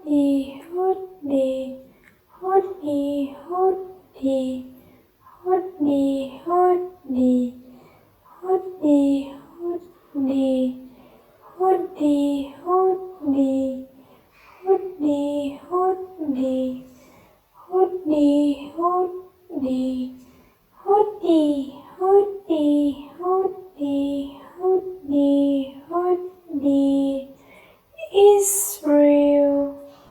đi hút đi hút đi hút đi hút đi hút đi hút đi hút đi hút đi hút đi hút đi hút đi hút đi hút đi hút đi hút đi